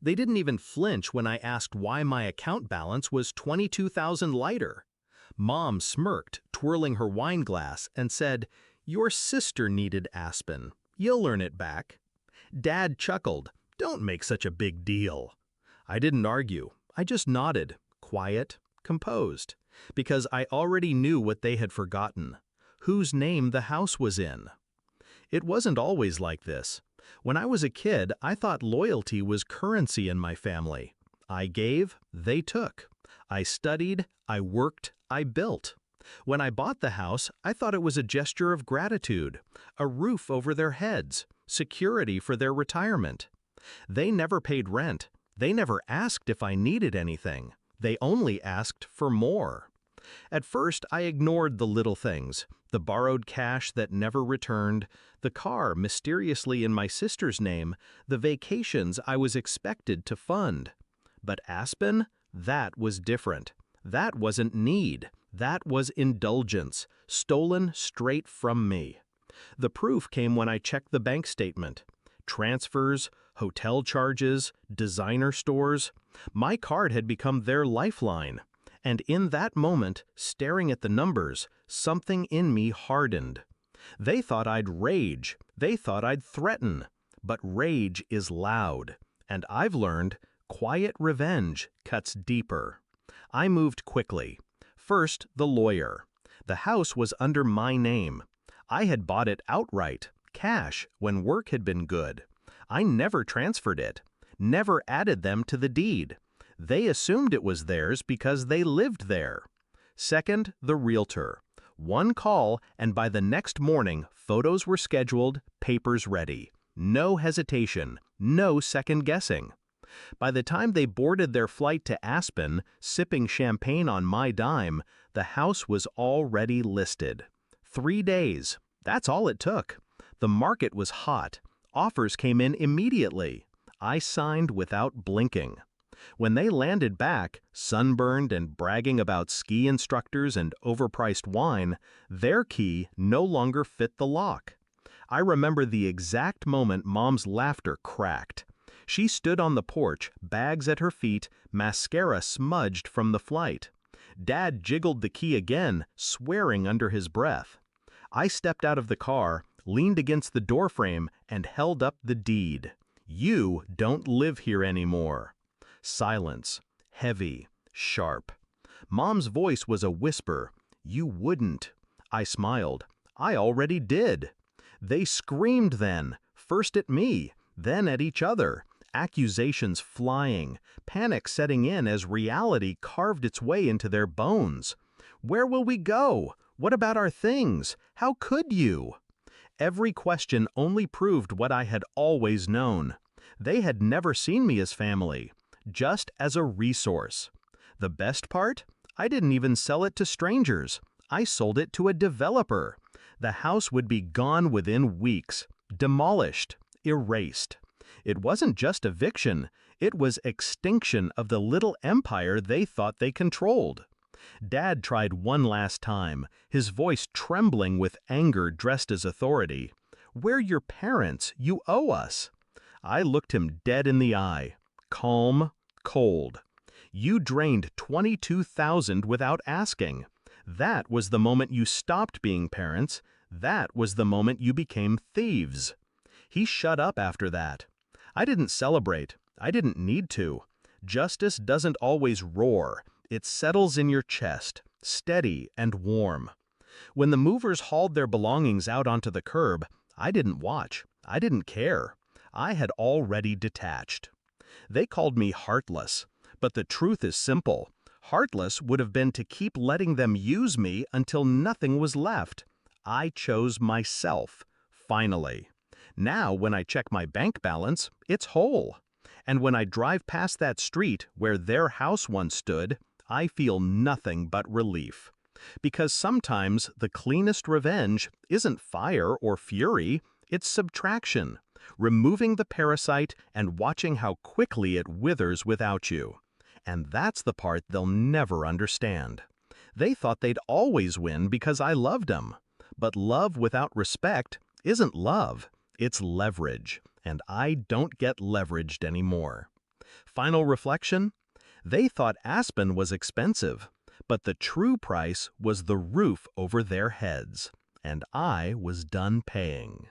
They didn't even flinch when I asked why my account balance was 22,000 lighter. Mom smirked, twirling her wine glass, and said, "Your sister needed Aspen. You'll earn it back." Dad chuckled, "Don't make such a big deal." I didn't argue. I just nodded, quiet, composed, because I already knew what they had forgotten, whose name the house was in. It wasn't always like this. When I was a kid, I thought loyalty was currency in my family. I gave, they took. I studied, I worked, I built. When I bought the house, I thought it was a gesture of gratitude, a roof over their heads, security for their retirement. They never paid rent. They never asked if I needed anything. They only asked for more. At first, I ignored the little things, the borrowed cash that never returned, the car mysteriously in my sister's name, the vacations I was expected to fund. But Aspen? That was different. That wasn't need. That was indulgence, stolen straight from me. The proof came when I checked the bank statement. Transfers, hotel charges, designer stores. My card had become their lifeline. And in that moment, staring at the numbers, something in me hardened. They thought I'd rage. They thought I'd threaten. But rage is loud. And I've learned, quiet revenge cuts deeper. I moved quickly. First, the lawyer. The house was under my name. I had bought it outright, cash, when work had been good. I never transferred it, never added them to the deed. They assumed it was theirs because they lived there. Second, the realtor. One call, and by the next morning, photos were scheduled, papers ready. No hesitation, no second guessing. By the time they boarded their flight to Aspen, sipping champagne on my dime, the house was already listed. 3 days. That's all it took. The market was hot. Offers came in immediately. I signed without blinking. When they landed back, sunburned and bragging about ski instructors and overpriced wine, their key no longer fit the lock. I remember the exact moment Mom's laughter cracked. She stood on the porch, bags at her feet, mascara smudged from the flight. Dad jiggled the key again, swearing under his breath. I stepped out of the car, leaned against the doorframe, and held up the deed. "You don't live here anymore." Silence, heavy, sharp. Mom's voice was a whisper. "You wouldn't." I smiled. "I already did." They screamed then, first at me, then at each other, accusations flying, panic setting in as reality carved its way into their bones. "Where will we go? What about our things? How could you?" Every question only proved what I had always known. They had never seen me as family, just as a resource. The best part? I didn't even sell it to strangers. I sold it to a developer. The house would be gone within weeks, demolished, erased. It wasn't just eviction, it was extinction of the little empire they thought they controlled. Dad tried one last time, his voice trembling with anger dressed as authority. "We're your parents, you owe us." I looked him dead in the eye. Calm, cold. "You drained 22,000 without asking. That was the moment you stopped being parents. That was the moment you became thieves." He shut up after that. I didn't celebrate. I didn't need to. Justice doesn't always roar. It settles in your chest, steady and warm. When the movers hauled their belongings out onto the curb, I didn't watch. I didn't care. I had already detached. They called me heartless, but the truth is simple. Heartless would have been to keep letting them use me until nothing was left. I chose myself, finally. Now, when I check my bank balance, it's whole. And when I drive past that street where their house once stood, I feel nothing but relief. Because sometimes the cleanest revenge isn't fire or fury, it's subtraction. Removing the parasite and watching how quickly it withers without you. And that's the part they'll never understand. They thought they'd always win because I loved them. But love without respect isn't love, it's leverage. And I don't get leveraged anymore. Final reflection? They thought Aspen was expensive, but the true price was the roof over their heads, and I was done paying.